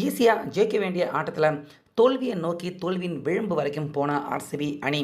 ஈஸியாக ஜெயிக்க வேண்டிய ஆட்டத்தில் தோல்வியை நோக்கி தோல்வியின் விளிம்பு வரைக்கும் போன ஆர்சிபி அணி.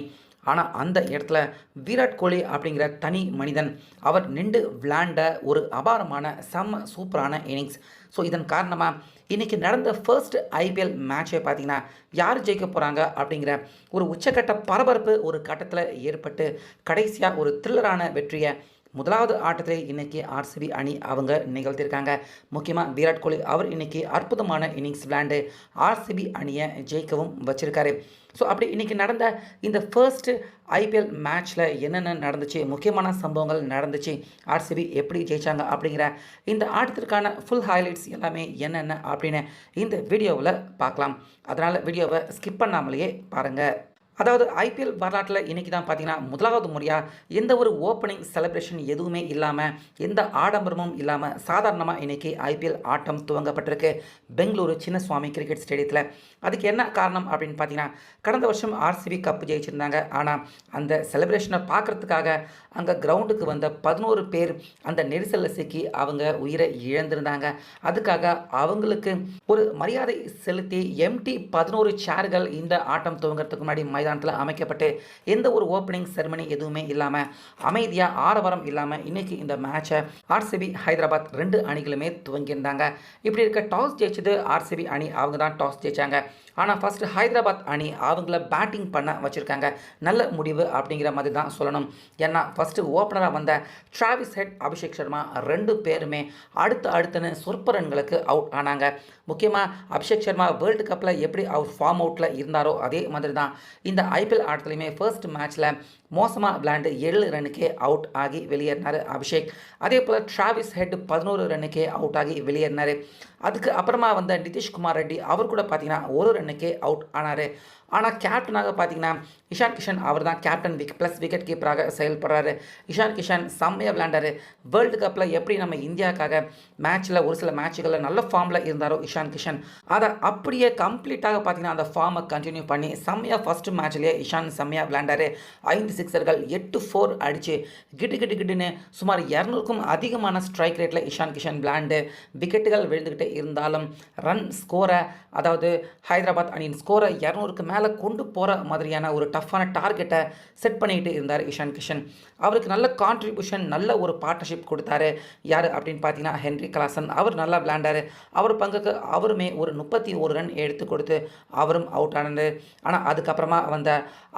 ஆனால் அந்த இடத்துல விராட் கோலி அப்படிங்கிற தனி மனிதன் அவர் நின்று விளையாண்ட ஒரு அபாரமான செம்ம சூப்பரான இன்னிங்ஸ். ஸோ இதன் காரணமாக இன்றைக்கி நடந்த ஃபர்ஸ்ட் ஐபிஎல் மேட்சை பார்த்தீங்கன்னா யார் ஜெயிக்க போகிறாங்க அப்படிங்கிற ஒரு உச்சக்கட்ட பரபரப்பு ஒரு கட்டத்தில் ஏற்பட்டு கடைசியாக ஒரு த்ரில்லரான வெற்றியை முதலாவது ஆட்டத்திலே இன்றைக்கி ஆர்சிபி அணி அவங்க நிகழ்த்தியிருக்காங்க. முக்கியமாக விராட் கோலி அவர் இன்றைக்கி அற்புதமான இன்னிங்ஸ் விளையாண்டு ஆர்சிபி அணியை ஜெயிக்கவும் வச்சுருக்காரு. ஸோ அப்படி இன்றைக்கி நடந்த இந்த ஃபர்ஸ்ட் ஐபிஎல் மேட்ச்சில் என்னென்ன நடந்துச்சு, முக்கியமான சம்பவங்கள் நடந்துச்சு, ஆர்சிபி எப்படி ஜெயித்தாங்க அப்படிங்கிற இந்த ஆட்டத்திற்கான ஃபுல் ஹைலைட்ஸ் எல்லாமே என்னென்ன அப்படின்னு இந்த வீடியோவில் பார்க்கலாம். அதனால் வீடியோவை ஸ்கிப் பண்ணாமலேயே பாருங்கள். அதாவது ஐபிஎல் வரலாற்றில் இன்றைக்கி தான் பார்த்தீங்கன்னா முதலாவது முறையாக எந்த ஒரு ஓப்பனிங் செலிப்ரேஷன் எதுவுமே இல்லாமல் எந்த ஆடம்பரமும் இல்லாமல் சாதாரணமாக இன்றைக்கி ஐபிஎல் ஆட்டம் துவங்கப்பட்டிருக்கு பெங்களூரு சின்னசுவாமி கிரிக்கெட் ஸ்டேடியத்தில். அதுக்கு என்ன காரணம் அப்படின்னு பார்த்தீங்கன்னா கடந்த வருஷம் ஆர்சிபி கப்பு ஜெயிச்சிருந்தாங்க. ஆனால் அந்த செலிப்ரேஷனை பார்க்குறதுக்காக அங்கே கிரவுண்டுக்கு வந்த 11 பேர் அந்த நெரிசலில் சிக்கி அவங்க உயிரை இழந்திருந்தாங்க. அதுக்காக அவங்களுக்கு ஒரு மரியாதை செலுத்தி எம்டி 11 சேர்கள் இந்த ஆட்டம் துவங்கிறதுக்கு முன்னாடி மைதானத்தில் அமைக்கப்பட்டு எந்த ஒரு ஓப்பனிங் செரமனி எதுவுமே இல்லாமல் அமைதியாக ஆரவாரம் இல்லாமல் இன்றைக்கி இந்த மேட்சை ஆர்சிபி ஹைதராபாத் 2 அணிகளுமே துவங்கியிருந்தாங்க. இப்படி இருக்க டாஸ் ஜெயிச்சது ஆர்சிபி அணி, அவங்க தான் டாஸ் ஜெயிச்சாங்க. ஆனால் ஃபஸ்ட்டு ஹைதராபாத் அணி அவங்கள பேட்டிங் பண்ண வச்சுருக்காங்க. நல்ல முடிவு அப்படிங்கிற மாதிரி தான் சொல்லணும். ஏன்னா ஃபஸ்ட்டு ஓப்பனராக வந்த டிராவிஸ் ஹெட், அபிஷேக் சர்மா 2 பேருமே அடுத்துன்னு சொற்ப ரன்களுக்கு அவுட் ஆனாங்க. முக்கியமாக அபிஷேக் சர்மா வேர்ல்டு கப்பில் எப்படி அவர் ஃபார்ம் அவுட்டில் இருந்தாரோ அதே மாதிரி தான் இந்த ஐபிஎல் ஆட்டத்துலையுமே ஃபர்ஸ்ட் மேட்ச்சில் மோசமாக விளையாண்டு 7 ரன்னுக்கே அவுட் ஆகி வெளியேறினார் அபிஷேக். அதே போல் டிராவிஸ் ஹெட் 11 ரன்னுக்கே அவுட் ஆகி வெளியேறினார். அதுக்கு அப்புறமா வந்த நிதிஷ்குமார் ரெட்டி அவர் கூட பார்த்தீங்கன்னா 1 ரன்னுக்கே அவுட் ஆனார். ஆனால் கேப்டனாக பார்த்தீங்கன்னா இஷான் கிஷன் அவர் தான் கேப்டன் ப்ளஸ் விக்கெட் கீப்பராக செயல்படுறாரு. இஷான் கிஷன் செம்மையாக விளையாண்டார். வேர்ல்டு கப்பில் எப்படி நம்ம இந்தியாவுக்காக மேட்ச்சில் ஒரு சில மேட்சுகளில் நல்ல ஃபார்மில் இருந்தாரோ இஷான் கிஷன், அதை அப்படியே கம்ப்ளீட்டாக பார்த்தீங்கன்னா அந்த ஃபார்மை கண்டினியூ பண்ணி செம்மையாக ஃபஸ்ட்டு மேட்ச்லேயே இஷான் செம்மையாக விளையாண்டார். 5 சிக்ஸர்கள் 8 4 அடித்து கிட்டுன்னு சுமார் 200க்கும் அதிகமான ஸ்ட்ரைக் ரேட்டில் இஷான் கிஷன் விளையாண்டு விக்கெட்டுகள் விழுந்துக்கிட்டே இருந்தாலும் ரன் ஸ்கோரை, அதாவது ஹைதராபாத் அணியின் ஸ்கோரை 200க்கு மேலே கொண்டு போகிற மாதிரியான ஒரு டஃப்பான டார்கெட்டை செட் பண்ணிக்கிட்டு இருந்தார் இஷான் கிஷன். அவருக்கு நல்ல கான்ட்ரிபியூஷன், நல்ல ஒரு பார்ட்னர்ஷிப் கொடுத்தாரு. யார் அப்படின்னு பார்த்தீங்கன்னா ஹென்ரி கிளாசன் அவர் நல்லா விளையாண்டார். அவர் பங்குக்கு அவருமே ஒரு 31 ரன் எடுத்து கொடுத்து அவரும் அவுட் ஆனார். ஆனால் அதுக்கப்புறமா வந்த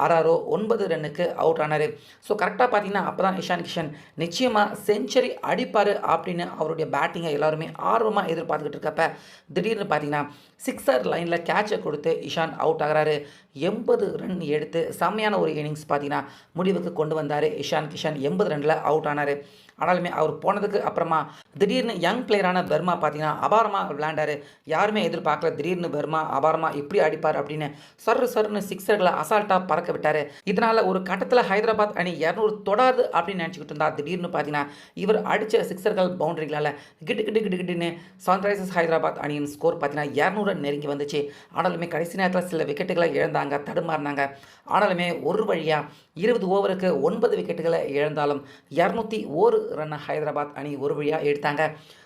ஆர்ஆர்ஓ 9 ரன்னுக்கு அவுட் ஆனார். ஸோ கரெக்டாக பார்த்தீங்கன்னா அப்போ தான் இஷான் கிஷன் நிச்சயமாக செஞ்சுரி அடிப்பார் அப்படின்னு அவருடைய பேட்டிங்கை எல்லாருமே ஆர்வமாக எதிர்பார்த்துக்கிட்டு இருக்கப்ப திடீர்னு பார்த்தீங்கன்னா சிக்ஸர் லைனில் கேட்சை கொடுத்து இஷான் அவுட் ஆகிறாரு. 80 ரன் எடுத்து செம்மையான ஒரு இன்னிங்ஸ் பார்த்தீங்கன்னா முடிவுக்கு கொண்டு வந்தார் இஷான் கிஷன். 80 ரனில் அவுட் ஆனார். ஆனாலுமே அவர் போனதுக்கு அப்புறமா திடீர்னு யங் பிளேயரான பெர்மா பார்த்தீங்கன்னா அபாரமாக விளையாண்டார். யாருமே எதிர்பார்க்கல திடீர்னு பெர்மா அபாரமாக இப்படி அடிப்பார் அப்படின்னு சர்ன்னு சிக்ஸர்களை அசால்ட்டாக பறக்க விட்டார். இதனால் ஒரு கட்டத்தில் ஹைதராபாத் அணி 200 தொடாது அப்படின்னு நினச்சிக்கிட்டு இருந்தா திடீர்னு பார்த்தீங்கன்னா இவர் அடித்த சிக்ஸர்கள் பவுண்டரிகளால் கிட்டுன்னு சன்ரைசர்ஸ் ஹைதராபாத் அணியின் ஸ்கோர் பார்த்தீங்கன்னா 200 நெருங்கி வந்துச்சு. ஆனாலுமே கடைசி நேரத்தில் சில விக்கெட்டுகளை இழந்தாங்க, தடுமாறினாங்க. ஆனாலுமே ஒரு வழியாக 20 ஓவருக்கு 9 விக்கெட்டுகளை இழந்தாலும் 201 ரன்னை ஹைதராபாத் அணி ஒரு வழியாக எடுத்தாங்க.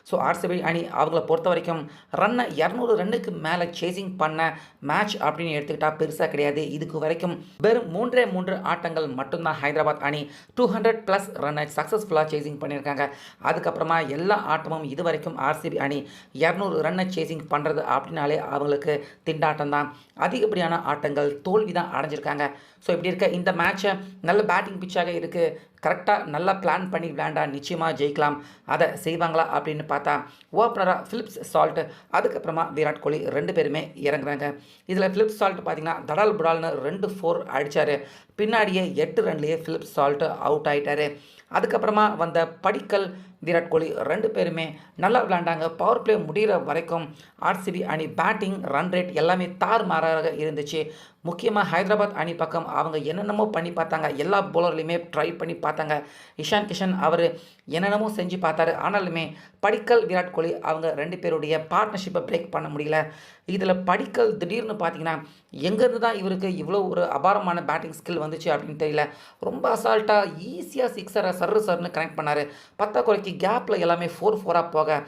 ஸோ ஆர்சிபி அணி அவங்கள பொறுத்த வரைக்கும் ரன்னை 200 ரன்னுக்கு மேலே சேசிங் பண்ண மேட்ச் அப்படின்னு எடுத்துக்கிட்டால் பெருசாக கிடையாது. இதுக்கு வரைக்கும் வெறும் 3 ஆட்டங்கள் மட்டும்தான் ஹைதராபாத் அணி 200+ ரன்னை சக்ஸஸ்ஃபுல்லாக சேசிங் பண்ணியிருக்காங்க. அதுக்கப்புறமா எல்லா ஆட்டமும் இது வரைக்கும் ஆர்சிபி அணி 200 ரன்னை சேசிங் பண்ணுறது அப்படின்னாலே அவங்களுக்கு திண்டாட்டம் தான். அதிகப்படியான ஆட்டங்கள் தோல்வி தான் அடைஞ்சிருக்காங்க. ஸோ இப்படி இருக்க இந்த மேட்சை நல்ல பேட்டிங் பிச்சாக இருக்குது, கரெக்டாக நல்லா பிளான் பண்ணி விளையாண்டா நிச்சயமாக ஜெயிக்கலாம். அதை செய்வாங்களா அப்படின்னு பார்த்தா ஓப்பனராக ஃபிலிப்ஸ் சால்ட், அதுக்கப்புறமா விராட் கோலி 2 பேருமே இறங்குறாங்க. இதில் ஃபிலிப்ஸ் சால்ட் பார்த்தீங்கன்னா தடால் புடால்னு 2 4 அடித்தார். பின்னாடியே 8 ரன்லேயே ஃபிலிப்ஸ் சால்ட் அவுட் ஆகிட்டார். அதுக்கப்புறமா வந்த படிக்கல், விராட் கோலி 2 பேருமே நல்லா விளையாண்டாங்க. பவர் பிளே முடிகிற வரைக்கும் ஆர்சிபி அணி பேட்டிங், ரன் ரேட் எல்லாமே தாறுமாறாக இருந்துச்சு. முக்கியமாக ஹைதராபாத் அணி பக்கம் அவங்க என்னென்னமோ பண்ணி பார்த்தாங்க, எல்லா பவுலர்லையுமே ட்ரை பண்ணி பார்த்தாங்க. இஷான் கிஷன் அவர் என்னென்னமோ செஞ்சு பார்த்தாரு. ஆனாலுமே படிக்கல், விராட் கோலி அவங்க 2 பேருடைய பார்ட்னர்ஷிப்பை பிரேக் பண்ண முடியல. இதில் படிக்கல் திடீர்னு பார்த்தீங்கன்னா எங்கேருந்து தான் இவருக்கு இவ்வளோ ஒரு அபாரமான பேட்டிங் ஸ்கில் வந்துச்சு அப்படின்னு தெரியல. ரொம்ப அசால்ட்டாக ஈஸியாக சிக்ஸரை சர்ன்னு கனெக்ட் பண்ணார். 10 குறைக்கு கேப்பில் எல்லாமே 4 4 போக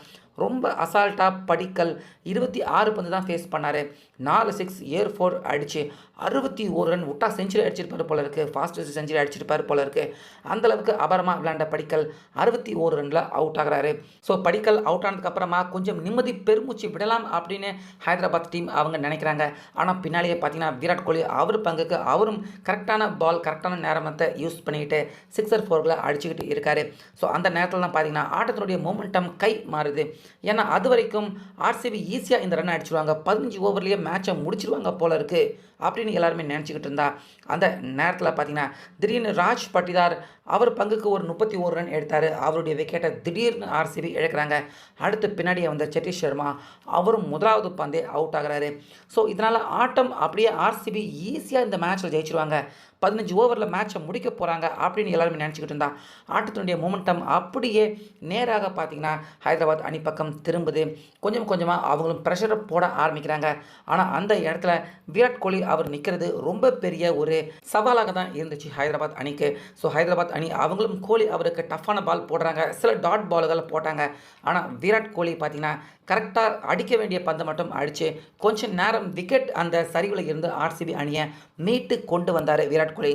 ரொம்ப அசால்ட்டாக படிக்கல் 26 பந்து தான் ஃபேஸ் பண்ணார். 4 சிக்ஸ் ஏர் 4 அடித்து 61 ரன் விட்டா செஞ்சுரி அடிச்சிருப்பார் போல இருக்குது. ஃபாஸ்டஸ்ட் செஞ்சுரி அடிச்சிருப்பார் போல இருக்குது. அந்தளவுக்கு அபாரமாக விளையாண்ட படிக்கல் 61 ரனில் அவுட் ஆகிறாரு. ஸோ படிக்கல் அவுட் ஆனதுக்கப்புறமா கொஞ்சம் நிம்மதி பெருமூச்சு விடலாம் அப்படின்னு ஹைதராபாத் டீம் அவங்க நினைக்கிறாங்க. ஆனால் பின்னாலேயே பார்த்தீங்கன்னா விராட் கோலி அவர் பங்குக்கு அவரும் கரெக்டான பால் கரெக்டான நேரத்தை யூஸ் பண்ணிக்கிட்டு 6 4களை அடிச்சுக்கிட்டு இருக்காரு. ஸோ அந்த நேரத்தில் தான் பார்த்தீங்கன்னா ஆட்டத்தினுடைய மொமெண்டம் கை மாறுது. ஏன்னா அது வரைக்கும் ஆர்சிபி ஈஸியாக இந்த ரன் அடிச்சிருவாங்க, 15 ஓவர்லேயே மேட்சை முடிச்சிருவாங்க போல இருக்குது அப்படின்னு எல்லாருமே நினச்சிக்கிட்டு இருந்தா அந்த நேரத்தில் பார்த்தீங்கன்னா திடீர்னு ராஜ் பட்டிதார் அவர் பங்குக்கு ஒரு 31 ரன் எடுத்தார். அவருடைய விக்கெட்டை திடீர்னு ஆர்சிபி இழக்கிறாங்க. அடுத்து பின்னாடியே வந்த சதீஷ் சர்மா அவரும் முதலாவது பந்தே அவுட் ஆகிறாரு. ஸோ இதனால் ஆட்டம் அப்படியே ஆர்சிபி ஈஸியாக இந்த மேட்ச்சில் ஜெயிச்சிருவாங்க, 15 ஓவரில் மேட்சை முடிக்க போகிறாங்க அப்படின்னு எல்லாருமே நினச்சிக்கிட்டு இருந்தா ஆட்டத்தினுடைய மொமெண்டம் அப்படியே நேராக பார்த்தீங்கன்னா ஹைதராபாத் அணி பக்கம் திரும்புது. கொஞ்சம் கொஞ்சமாக அவங்களும் ப்ரெஷரை போட ஆரம்பிக்கிறாங்க. ஆனால் அந்த இடத்துல விராட் கோலி அவர் நிற்கிறது ரொம்ப பெரிய ஒரு சவாலாக தான் இருந்துச்சு ஹைதராபாத் அணிக்கு. ஸோ ஹைதராபாத் அணி அவங்களும் கோலி அவருக்கு டஃப்பான பால் போடுறாங்க, சில டாட் பால்களை போட்டாங்க. ஆனால் விராட் கோலி பார்த்தீங்கன்னா கரெக்டாக அடிக்க வேண்டிய பந்தை மட்டும் அடித்து கொஞ்சம் நேரம் விக்கெட் அந்த சரிவில் இருந்து ஆர்சிபி அணியை மீட்டு கொண்டு வந்தார் விராட் கோலி.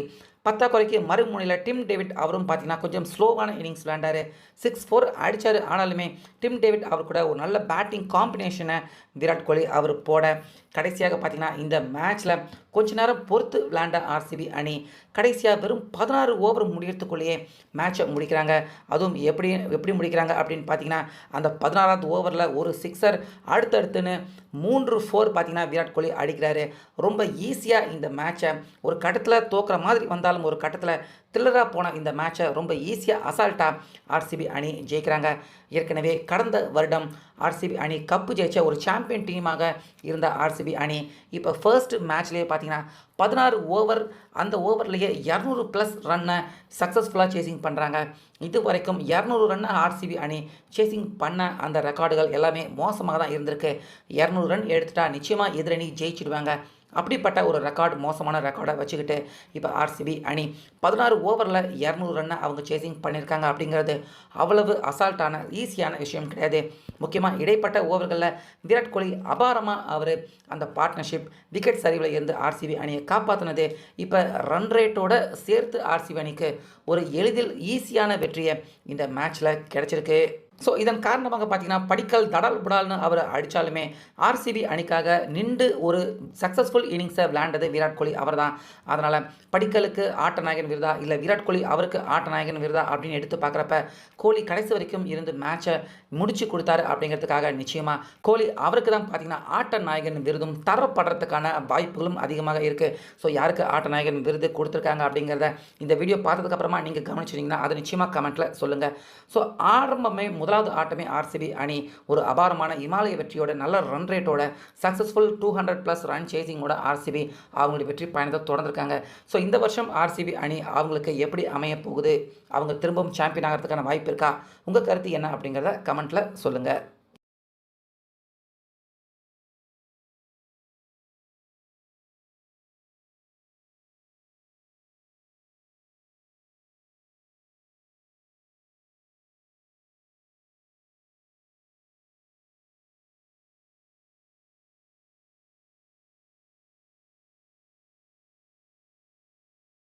பத்தாக்குறைக்கு மறுமுனையில் டிம் டேவிட் அவரும் பார்த்தீங்கன்னா கொஞ்சம் ஸ்லோவான இன்னிங்ஸ் விளையாண்டார், 6 4 அடித்தார். ஆனாலுமே டிம் டேவிட் அவர் கூட ஒரு நல்ல பேட்டிங் காம்பினேஷனை விராட் கோலி அவர் போட கடைசியாக பார்த்தீங்கன்னா இந்த மேட்ச்சில் கொஞ்ச நேரம் பொறுத்து விளையாண்ட ஆர்சிபி அணி கடைசியாக வெறும் 16 ஓவர் முடிகிறதுக்குள்ளேயே மேட்சை முடிக்கிறாங்க. அதுவும் எப்படி முடிக்கிறாங்க அப்படின்னு பார்த்தீங்கன்னா அந்த 16வது ஓவரில் ஒரு சிக்ஸர், அடுத்தடுத்துன்னு 3 4 பார்த்தீங்கன்னா விராட் கோலி அடிக்கிறாரு. ரொம்ப ஈஸியாக இந்த மேட்சை ஒரு கட்டத்தில் தோக்குற மாதிரி வந்தாலும் ஒரு கட்டத்தில் த்ரில்லராக போன இந்த மேட்சை ரொம்ப ஈஸியாக அசால்ட்டாக ஆர்சிபி அணி ஜெயிக்கிறாங்க. ஏற்கனவே கடந்த வருடம் ஆர்சிபி அணி கப்பு ஜெயிச்ச ஒரு சாம்பியன் டீமாக இருந்த ஆர்சிபி அணி இப்போ ஃபர்ஸ்ட் மேட்ச்லேயே பார்த்தீங்கன்னா 16 ஓவர், அந்த ஓவர்லேயே 200+ ரன்னை சக்ஸஸ்ஃபுல்லாக சேசிங் பண்ணுறாங்க. இது வரைக்கும் 200 ரன்னை ஆர்சிபி அணி சேசிங் பண்ண அந்த ரெக்கார்டுகள் எல்லாமே மோசமாக தான் இருந்திருக்கு. 200 ரன் எடுத்துட்டா நிச்சயமாக எதிரணி ஜெயிச்சிடுவாங்க. அப்படிப்பட்ட ஒரு ரெக்கார்டு, மோசமான ரெக்கார்டை வச்சுக்கிட்டு இப்போ ஆர்சிபி அணி 16 ஓவரில் 200 ரன்னை அவங்க சேசிங் பண்ணியிருக்காங்க. அப்படிங்கிறது அவ்வளவு அசால்ட்டான ஈஸியான விஷயம் கிடையாது. முக்கியமாக இடைப்பட்ட ஓவர்களில் விராட் கோலி அபாரமாக அவர் அந்த பார்ட்னர்ஷிப் விக்கெட் சரிவில் இருந்து ஆர்சிபி அணியை காப்பாற்றினது இப்போ ரன் ரேட்டோடு சேர்த்து ஆர்சிபி அணிக்கு ஒரு எளிதில் ஈஸியான வெற்றியை இந்த மேட்ச்சில் கிடச்சிருக்கு. ஸோ இதன் காரணமாக பார்த்தீங்கன்னா படிக்கல் தடால் புடால்னு அவர் அடித்தாலுமே ஆர்சிபி அணிக்காக நின்று ஒரு சக்ஸஸ்ஃபுல் இன்னிங்ஸை விளையாண்டது விராட் கோலி அவர் தான். அதனால் படிக்கலுக்கு ஆட்ட நாயகன் விருதா இல்லை விராட் கோலி அவருக்கு ஆட்ட நாயகன் விருதா அப்படின்னு எடுத்து பார்க்குறப்ப கோலி கடைசி வரைக்கும் இருந்து மேட்சை முடிச்சு கொடுத்தாரு. அப்படிங்கிறதுக்காக நிச்சயமாக கோலி அவருக்கு தான் பார்த்தீங்கன்னா ஆட்ட நாயகன் விருதும் தரப்படுறதுக்கான வாய்ப்புகளும் அதிகமாக இருக்குது. ஸோ யாருக்கு ஆட்ட நாயகன் விருது கொடுத்துருக்காங்க அப்படிங்கிறத இந்த வீடியோ பார்த்ததுக்கப்புறமா நீங்கள் கவனிச்சிட்டிங்கன்னா அதை நிச்சயமாக கமெண்ட்டில் சொல்லுங்கள். ஸோ ஆரம்பமே முதலாவது ஆட்டமே ஆர்சிபி அணி ஒரு அபாரமான இமாலய வெற்றியோட நல்ல ரன் ரேட்டோட சக்ஸஸ்ஃபுல் 200+ ரன் சேசிங்கோட ஆர்சிபி அவங்களுடைய வெற்றி பயணத்தை தொடர்ந்துருக்காங்க. ஸோ இந்த வருஷம் ஆர்சிபி அணி அவங்களுக்கு எப்படி அமைய போகுது, அவங்க திரும்பவும் சாம்பியன் ஆகிறதுக்கான வாய்ப்பு இருக்கா, உங்கள் கருத்து என்ன அப்படிங்கிறத கமெண்ட்டில் சொல்லுங்கள்.